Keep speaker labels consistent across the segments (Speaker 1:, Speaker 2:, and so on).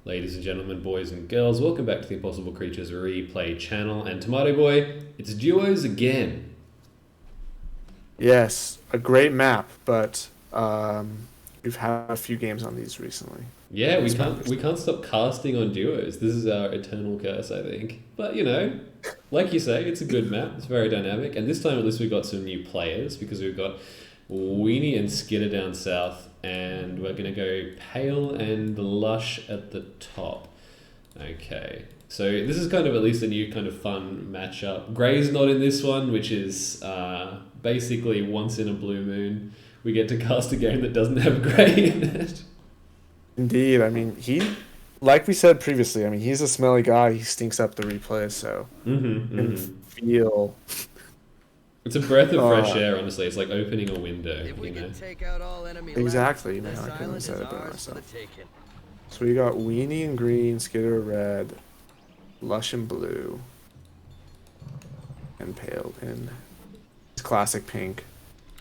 Speaker 1: Ladies and gentlemen, boys and girls, welcome back to the Impossible Creatures Replay channel. And Tomato Boy, it's duos again.
Speaker 2: Yes, a great map, but we've had a few games on these recently.
Speaker 1: Yeah, we can't stop casting on duos. This is our eternal curse, I think. But you know, like you say, it's a good map. It's very dynamic, and this time at least we got some new players because we've got Weenie and Skitter down south, and we're gonna go Pale and Lush at the top. Okay, so this is kind of at least a new kind of fun matchup. Grey's not in this one, which is basically once in a blue moon we get to cast a game that doesn't have Grey in it.
Speaker 2: Indeed, I mean like we said previously, I mean he's a smelly guy. He stinks up the replays, so you can feel.
Speaker 1: It's a breath of fresh air, honestly. It's like opening a window,
Speaker 3: If we
Speaker 1: you know.
Speaker 3: can take out all enemy
Speaker 2: Exactly,
Speaker 3: left,
Speaker 2: man.
Speaker 3: the
Speaker 2: I couldn't have
Speaker 3: silence
Speaker 2: said
Speaker 3: is
Speaker 2: it better
Speaker 3: ours for the
Speaker 2: myself.
Speaker 3: taking.
Speaker 2: So we got Weenie in green, Skitter red, Lush in blue, and Pale in classic pink.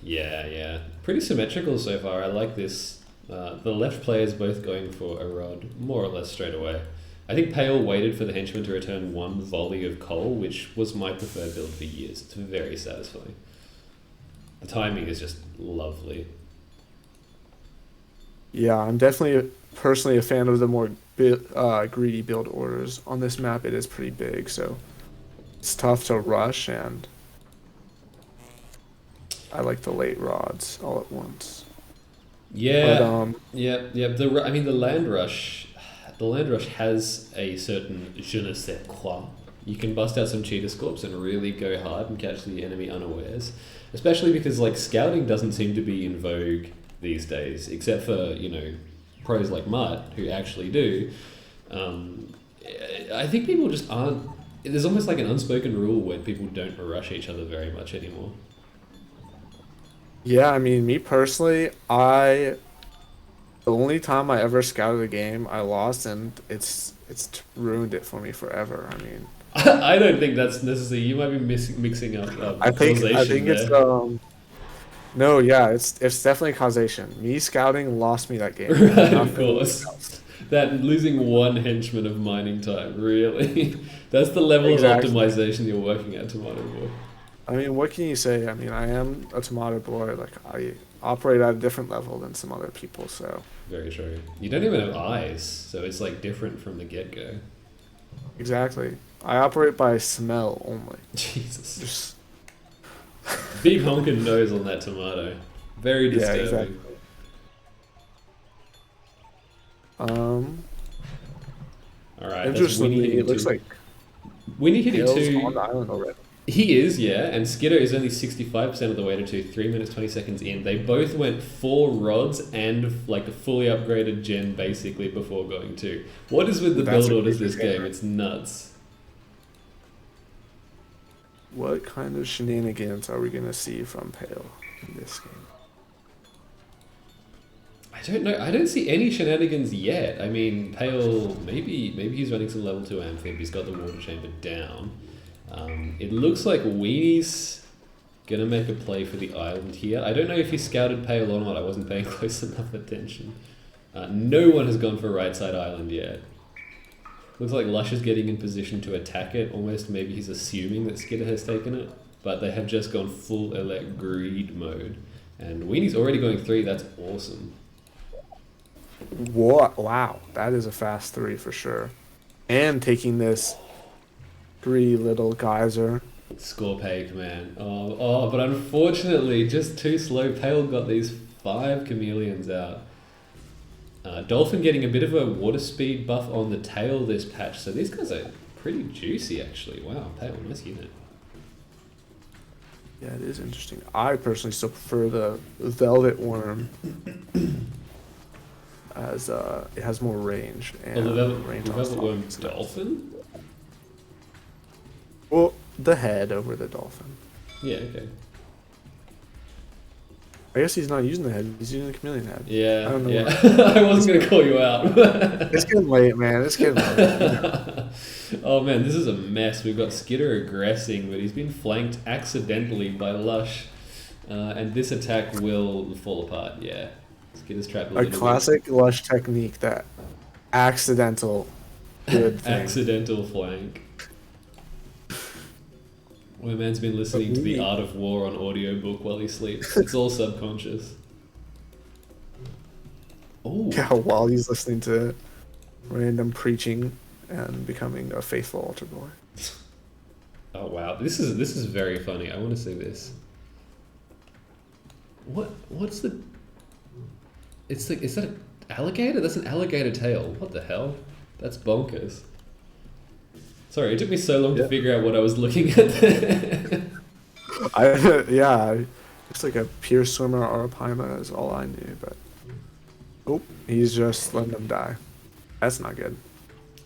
Speaker 1: Yeah. Pretty symmetrical so far. I like this. The left players both going for a rod, more or less straight away. I think Pale waited for the henchman to return one volley of coal, which was my preferred build for years. It's very satisfying. The timing is just lovely.
Speaker 2: Yeah, I'm definitely personally a fan of the more greedy build orders. On this map, it is pretty big, so it's tough to rush, and I like the late rods all at once.
Speaker 1: Yeah,
Speaker 2: But
Speaker 1: yeah. The land rush has a certain je ne sais quoi. You can bust out some cheetah scorps and really go hard and catch the enemy unawares. Especially because like scouting doesn't seem to be in vogue these days, except for pros like Mutt who actually do. I think people just aren't. There's almost like an unspoken rule where people don't rush each other very much anymore.
Speaker 2: yeah, I mean, me personally, the only time I ever scouted a game, I lost, and it's ruined it for me forever. I mean,
Speaker 1: I don't think that's necessary. You might be mixing up
Speaker 2: I think
Speaker 1: causation
Speaker 2: it's
Speaker 1: there.
Speaker 2: no, yeah, it's definitely causation. Me scouting lost me that game.
Speaker 1: Right, of
Speaker 2: Nothing
Speaker 1: course.
Speaker 2: else.
Speaker 1: That losing one henchman of mining time, really. That's the level
Speaker 2: Exactly.
Speaker 1: of optimization you're working at, Tomato Boy.
Speaker 2: I mean, what can you say? I mean, I am a tomato boy. Like, I operate at a different level than some other people, so.
Speaker 1: Very true. You don't even have eyes, so it's like different from the get-go.
Speaker 2: Exactly. I operate by smell only.
Speaker 1: Jesus.
Speaker 2: Just,
Speaker 1: Big honking nose on that tomato. Very
Speaker 2: yeah,
Speaker 1: disturbing.
Speaker 2: exactly.
Speaker 1: Alright, that's
Speaker 2: Interestingly,
Speaker 1: Winnie hitting
Speaker 2: it looks
Speaker 1: two.
Speaker 2: like
Speaker 1: Winnie hitting
Speaker 2: Hale's
Speaker 1: two.
Speaker 2: on the island already.
Speaker 1: He is, yeah, and Skitter is only 65% of the way to two, 3 minutes 20 seconds in. They both went 4 rods and like a fully upgraded gen basically before going to. What is with the
Speaker 2: That's
Speaker 1: build
Speaker 2: a
Speaker 1: orders
Speaker 2: crazy
Speaker 1: this game?
Speaker 2: game.
Speaker 1: It's nuts.
Speaker 2: What kind of shenanigans are we going to see from Pale in this game?
Speaker 1: I don't know. I don't see any shenanigans yet. I mean, Pale, maybe he's running some level 2 amphib. He's got the water chamber down. It looks like Weenie's gonna make a play for the island here. I don't know if he scouted Pale or not. I wasn't paying close enough attention. No one has gone for right side island yet. Looks like Lush is getting in position to attack it. Almost maybe he's assuming that Skitter has taken it. But they have just gone full elect greed mode. And Weenie's already going 3. That's awesome.
Speaker 2: What? Wow, that is a fast 3 for sure. And taking this 3 little geyser.
Speaker 1: Scorpake, man. But unfortunately, just too slow. Pale got these 5 chameleons out. Dolphin getting a bit of a water speed buff on the tail this patch, so these guys are pretty juicy actually. Wow, Pale, nice unit.
Speaker 2: Yeah, it is interesting. I personally still prefer the Velvet Worm as it has more range and
Speaker 1: Oh,
Speaker 2: range
Speaker 1: the
Speaker 2: on
Speaker 1: Velvet
Speaker 2: stock
Speaker 1: Worm
Speaker 2: and stuff.
Speaker 1: Dolphin?
Speaker 2: Well, the head over the dolphin.
Speaker 1: Yeah, okay.
Speaker 2: I guess he's not using the head. He's using the chameleon head.
Speaker 1: Yeah,
Speaker 2: I don't know
Speaker 1: yeah. I wasn't going to call you out.
Speaker 2: It's getting late, man. It's getting late.
Speaker 1: Oh man, this is a mess. We've got Skitter aggressing, but he's been flanked accidentally by Lush. And this attack will fall apart, yeah. Skitter's trapped a
Speaker 2: A
Speaker 1: little bit.
Speaker 2: classic Lush technique that accidental good thing.
Speaker 1: Accidental flank. My man's been listening to The Art of War on audiobook while he sleeps. It's all subconscious. Oh.
Speaker 2: Yeah, while he's listening to random preaching and becoming a faithful altar boy.
Speaker 1: Oh wow, this is very funny. I want to see this. What's the? It's like, is that an alligator? That's an alligator tail. What the hell? That's bonkers. Sorry, it took me so long to figure out what I was looking at there.
Speaker 2: It's like a pure swimmer or a Paima is all I knew, but oh, he's just letting them die. That's not good.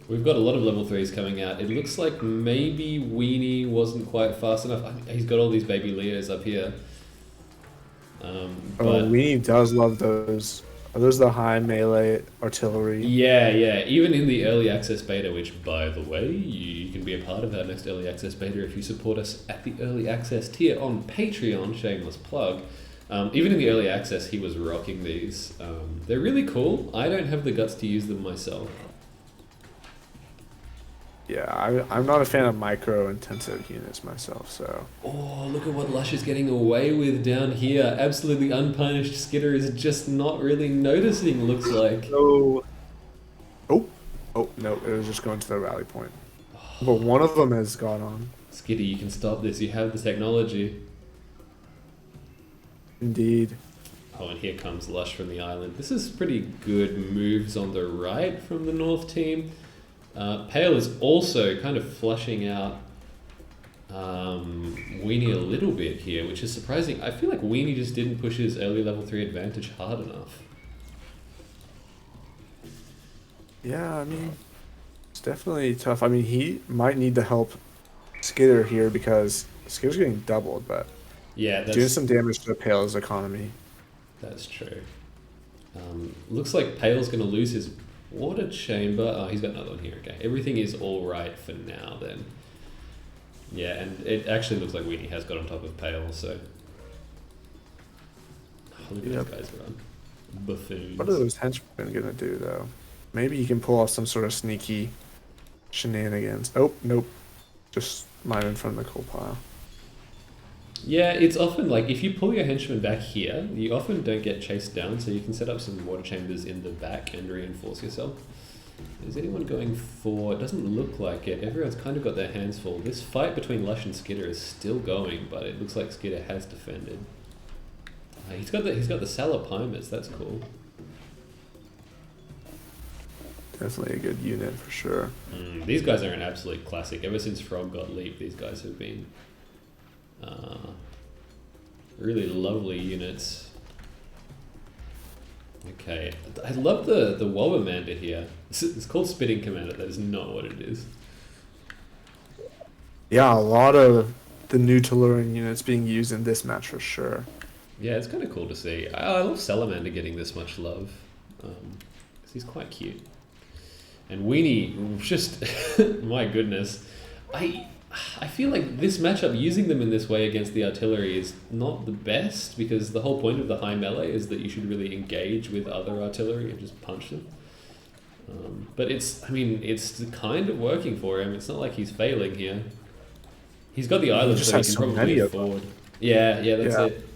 Speaker 1: We've got a lot of level 3s coming out. It looks like maybe Weenie wasn't quite fast enough. He's got all these baby Leos up here. But
Speaker 2: Weenie does love those. Are those the high melee artillery?
Speaker 1: Yeah. Even in the early access beta, which, by the way, you can be a part of our next early access beta if you support us at the early access tier on Patreon, shameless plug. Even in the early access, he was rocking these. They're really cool. I don't have the guts to use them myself.
Speaker 2: Yeah, I'm not a fan of micro-intensive units myself, so...
Speaker 1: Oh, look at what Lush is getting away with down here. Absolutely unpunished. Skitter is just not really noticing, looks like.
Speaker 2: Oh, no, it was just going to the rally point. But one of them has gone on.
Speaker 1: Skitter, you can stop this. You have the technology.
Speaker 2: Indeed.
Speaker 1: Oh, and here comes Lush from the island. This is pretty good moves on the right from the North team. Pale is also kind of flushing out Weenie a little bit here, which is surprising. I feel like Weenie just didn't push his early level 3 advantage hard enough.
Speaker 2: Yeah, I mean, it's definitely tough. I mean, he might need to help Skitter here because Skitter's getting doubled, but
Speaker 1: yeah,
Speaker 2: doing some damage to Pale's economy.
Speaker 1: That's true. Looks like Pale's going to lose his water chamber. Oh, he's got another one here. Okay, everything is all right for now then. Yeah, and it actually looks like Weenie has got on top of Pale, so... Oh, look at those guys run. Buffoons.
Speaker 2: What are those henchmen going to do, though? Maybe he can pull off some sort of sneaky shenanigans. Oh, nope. Just mining from the coal pile.
Speaker 1: Yeah, it's often like, if you pull your henchmen back here, you often don't get chased down, so you can set up some water chambers in the back and reinforce yourself. Is anyone going for... It doesn't look like it. Everyone's kind of got their hands full. This fight between Lush and Skitter is still going, but it looks like Skitter has defended. He's got the Salapimus, that's cool.
Speaker 2: Definitely a good unit for sure.
Speaker 1: These guys are an absolute classic. Ever since Frog got Leap, these guys have been really lovely units. Okay, I love the Wobbermander here. It's called Spitting Commander. That is not what it is.
Speaker 2: Yeah, a lot of the new Tellurian units being used in this match for sure.
Speaker 1: Yeah, it's kind of cool to see. I love Salamander getting this much love. Because he's quite cute. And Weenie, just, my goodness. I feel like this matchup, using them in this way against the artillery is not the best, because the whole point of the high melee is that you should really engage with other artillery and just punch them. But it's kind of working for him. It's not like he's failing here. He's got the island, so he can probably afford. Yeah, that's it.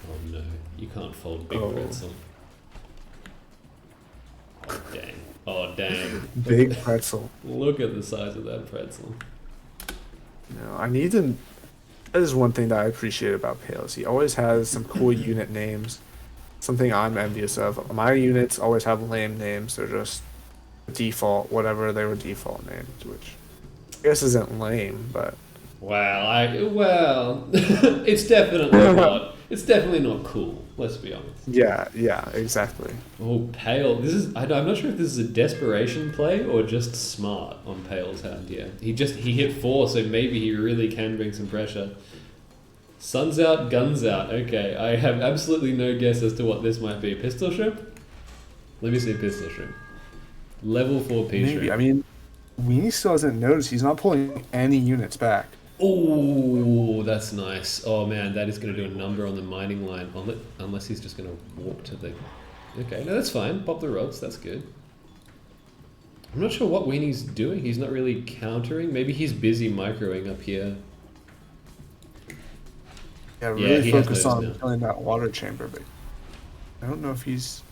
Speaker 1: Oh no, you can't fold big pretzel. Oh dang.
Speaker 2: Big pretzel.
Speaker 1: Look at the size of that pretzel.
Speaker 2: No, I need to... That is one thing that I appreciate about Pales. He always has some cool unit names. Something I'm envious of. My units always have lame names. They're just default, whatever they were default names, which I guess isn't lame, but...
Speaker 1: Well, it's definitely not. It's definitely not cool. Let's be honest.
Speaker 2: Yeah, exactly.
Speaker 1: Oh, Pale. I'm not sure if this is a desperation play or just smart on Pale's hand here. He hit 4, so maybe he really can bring some pressure. Sun's out, guns out. Okay, I have absolutely no guess as to what this might be. Pistol shrimp? Let me see pistol shrimp. Level 4 P shrimp.
Speaker 2: Maybe. I mean, Weenie still hasn't noticed. He's not pulling any units back.
Speaker 1: Oh, that's nice. Oh man, that is going to do a number on the mining line, unless he's just going to walk to the Okay, no, that's fine. Pop the rods, that's good. I'm not sure what Weenie's doing. He's not really countering. Maybe he's busy microing up here.
Speaker 2: Yeah, really
Speaker 1: he has
Speaker 2: focus
Speaker 1: those
Speaker 2: on
Speaker 1: now.
Speaker 2: killing that water chamber, but I don't know if he's...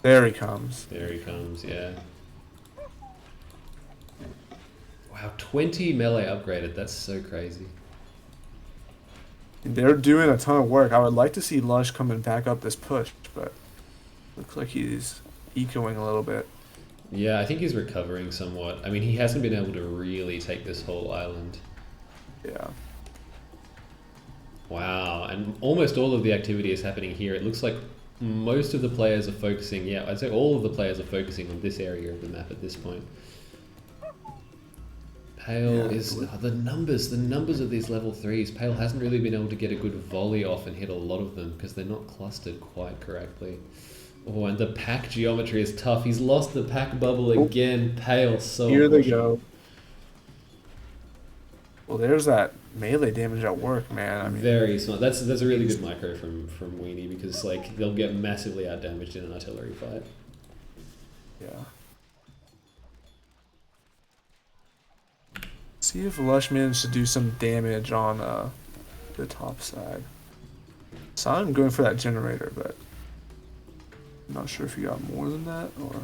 Speaker 2: There he comes.
Speaker 1: There he comes, yeah. Wow, 20 melee upgraded. That's so crazy.
Speaker 2: They're doing a ton of work. I would like to see Lush coming back up this push, but looks like he's ecoing a little bit.
Speaker 1: Yeah, I think he's recovering somewhat. I mean, he hasn't been able to really take this whole island.
Speaker 2: Yeah.
Speaker 1: Wow, and almost all of the activity is happening here. It looks like most of the players are focusing, yeah, I'd say all of the players are focusing on this area of the map at this point. Pale is... the numbers of these level 3s. Pale hasn't really been able to get a good volley off and hit a lot of them because they're not clustered quite correctly. Oh, and the pack geometry is tough. He's lost the pack bubble again. Pale, so
Speaker 2: Here they go. Well, there's that melee damage at work, man. I mean,
Speaker 1: very smart. That's a really good micro from Weenie because like they'll get massively out damaged in an artillery fight.
Speaker 2: Yeah. See if Lush managed to do some damage on the top side. Saw him going for that generator, but I'm not sure if he got more than that or...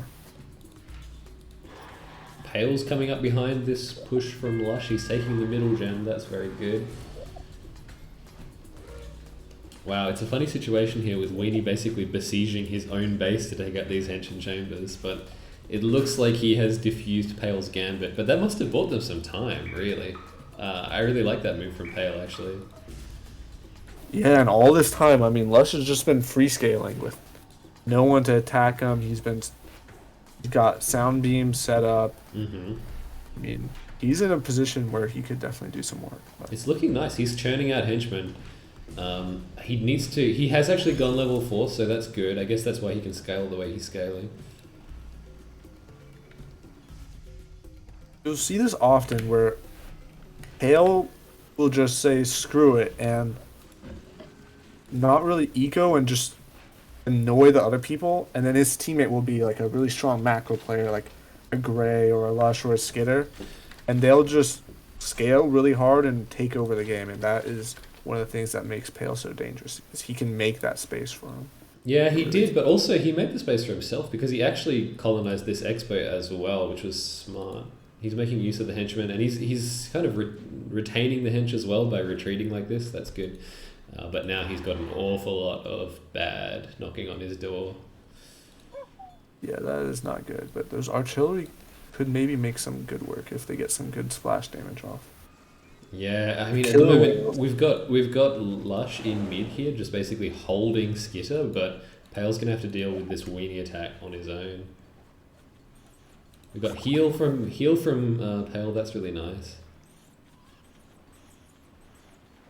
Speaker 1: Pale's coming up behind this push from Lush. He's taking the middle gem. That's very good. Wow, it's a funny situation here with Weenie basically besieging his own base to take out these Henshin chambers, but it looks like he has diffused Pale's gambit, but that must have bought them some time, really. I really like that move from Pale, actually.
Speaker 2: Yeah, and all this time, I mean, Lush has just been free scaling with no one to attack him. He's got sound beams set up.
Speaker 1: Mm-hmm.
Speaker 2: I mean, he's in a position where he could definitely do some work. But.
Speaker 1: It's looking nice. He's churning out henchmen. He has actually gone level 4, so that's good. I guess that's why he can scale the way he's scaling.
Speaker 2: You'll see this often where Hale will just say screw it and not really eco and just annoy the other people, and then his teammate will be like a really strong macro player like a Gray or a Lush or a Skitter, and they'll just scale really hard and take over the game, and that is one of the things that makes Pale so dangerous, is he can make that space for him.
Speaker 1: Yeah, he did, but also he made the space for himself because he actually colonized this expo as well, which was smart. He's making use of the henchmen, and he's kind of retaining the hench as well by retreating like this. That's good. But now he's got an awful lot of bad knocking on his door.
Speaker 2: Yeah, that is not good. But those artillery could maybe make some good work if they get some good splash damage off.
Speaker 1: Yeah, I mean, at the moment we've got Lush in mid here, just basically holding Skitter, but Pale's gonna have to deal with this Weenie attack on his own. We've got heal from Pale. That's really nice.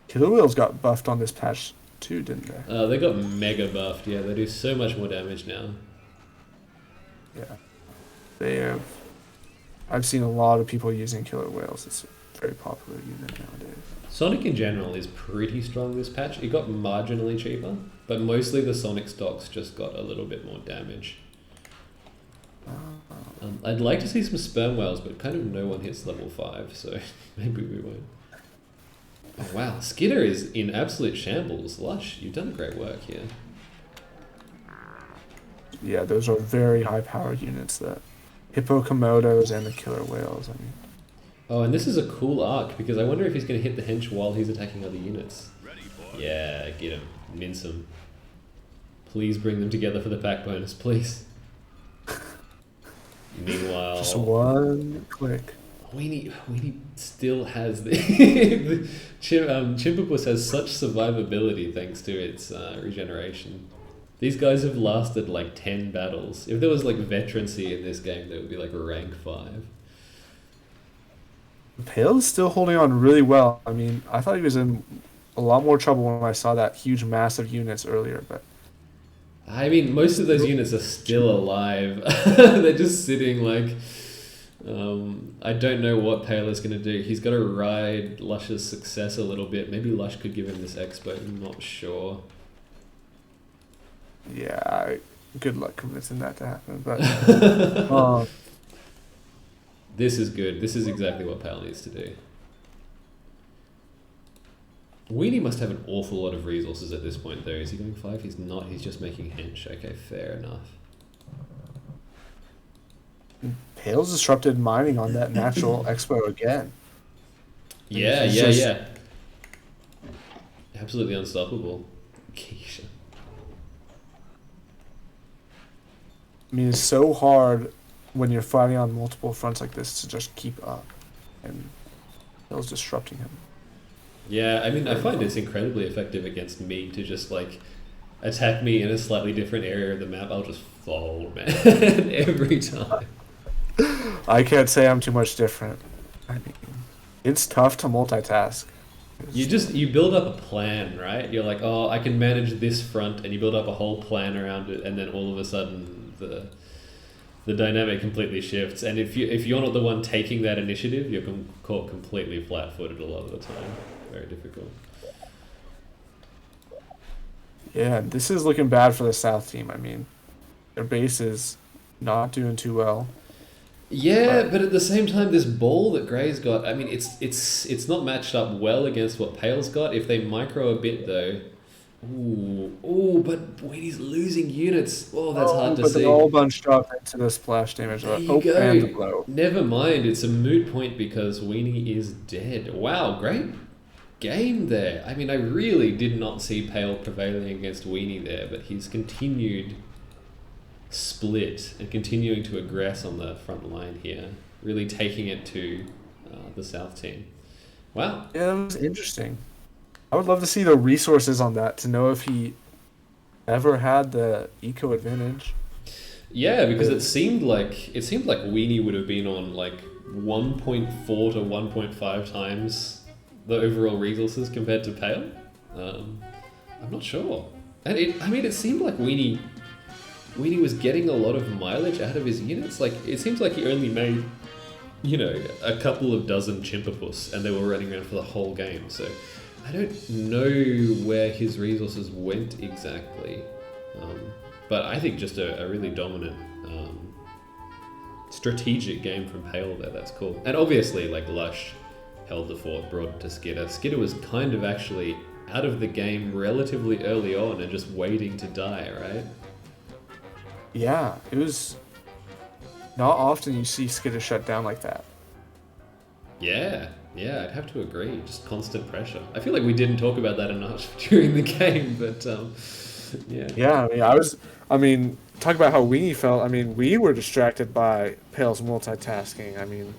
Speaker 2: Killer Whales got buffed on this patch too, didn't they?
Speaker 1: They got mega buffed. Yeah, they do so much more damage now.
Speaker 2: Yeah, they have. I've seen a lot of people using Killer Whales. It's a very popular unit nowadays.
Speaker 1: Sonic in general is pretty strong this patch. It got marginally cheaper, but mostly the Sonic stocks just got a little bit more damage. I'd like to see some sperm whales, but kind of no one hits level 5, so maybe we won't. Oh wow, Skitter is in absolute shambles. Lush, you've done great work here.
Speaker 2: Yeah, those are very high-powered units, that Hippo Komodos and the Killer Whales. I mean.
Speaker 1: Oh, and this is a cool arc, because I wonder if he's going to hit the hench while he's attacking other units. Yeah, get him. Mince him. Please bring them together for the pack bonus, please. Meanwhile...
Speaker 2: Just one click.
Speaker 1: Weenie still has the... Chimpapus has such survivability thanks to its regeneration. These guys have lasted like 10 battles. If there was like veterancy in this game, they would be like rank 5.
Speaker 2: Pale's still holding on really well. I mean, I thought he was in a lot more trouble when I saw that huge mass of units earlier, but...
Speaker 1: I mean, most of those units are still alive. They're just sitting like... I don't know what Pale is going to do. He's got to ride Lush's success a little bit. Maybe Lush could give him this expo. I'm not sure.
Speaker 2: Yeah, good luck convincing that to happen. But
Speaker 1: This is good. This is exactly what Pale needs to do. Weenie must have an awful lot of resources at this point, though. Is he going 5? He's not. He's just making hench. Okay, fair enough.
Speaker 2: Pale's disrupted mining on that natural expo again.
Speaker 1: Yeah. Absolutely unstoppable. Keisha.
Speaker 2: I mean, it's so hard when you're fighting on multiple fronts like this to just keep up. And Pale's disrupting him.
Speaker 1: Yeah, I mean, I find it's incredibly effective against me to just, like, attack me in a slightly different area of the map. I'll just fall, man, every time.
Speaker 2: I can't say I'm too much different. I mean, it's tough to multitask.
Speaker 1: You build up a plan, right? You're like, oh, I can manage this front, and you build up a whole plan around it, and then all of a sudden the dynamic completely shifts. And if you're not the one taking that initiative, you're caught completely flat-footed a lot of the time. Very difficult.
Speaker 2: Yeah, this is looking bad for the South team. I mean, their base is not doing too well.
Speaker 1: Yeah, but at the same time, this ball that Grey's got, I mean, it's not matched up well against what Pale's got. If they micro a bit, though, but Weenie's losing units. Oh, that's hard to see.
Speaker 2: They're all bunched up into the splash damage.
Speaker 1: There you go.
Speaker 2: And the blow.
Speaker 1: Never mind, it's a moot point because Weenie is dead. Wow, great game there. I mean, I really did not see Pale prevailing against Weenie there, but he's continued split and continuing to aggress on the front line here, really taking it to the South team. Wow.
Speaker 2: Yeah, that was interesting. I would love to see the resources on that to know if he ever had the eco advantage.
Speaker 1: Yeah, because it seemed like Weenie would have been on like 1.4 to 1.5 times the overall resources compared to Pale. I'm not sure. And it seemed like Weenie was getting a lot of mileage out of his units. Like, it seems like he only made, a couple of dozen Chimpapus, and they were running around for the whole game. So I don't know where his resources went exactly. But I think just a really dominant strategic game from Pale there. That's cool. And obviously, like, Lush held the fort, brought it to Skitter. Skitter was kind of actually out of the game relatively early on and just waiting to die, right?
Speaker 2: Yeah, it was not often you see Skitter shut down like that.
Speaker 1: Yeah, I'd have to agree. Just constant pressure. I feel like we didn't talk about that enough during the game, but yeah.
Speaker 2: Yeah, talk about how Weenie felt. I mean, we were distracted by Pale's multitasking. I mean,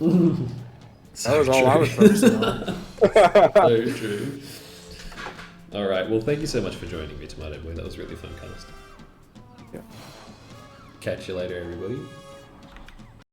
Speaker 2: that was all I was focusing on.
Speaker 1: So true. All right, well, thank you so much for joining me, Tomato Boy. That was really fun cast.
Speaker 2: Yeah.
Speaker 1: Catch you later, everybody.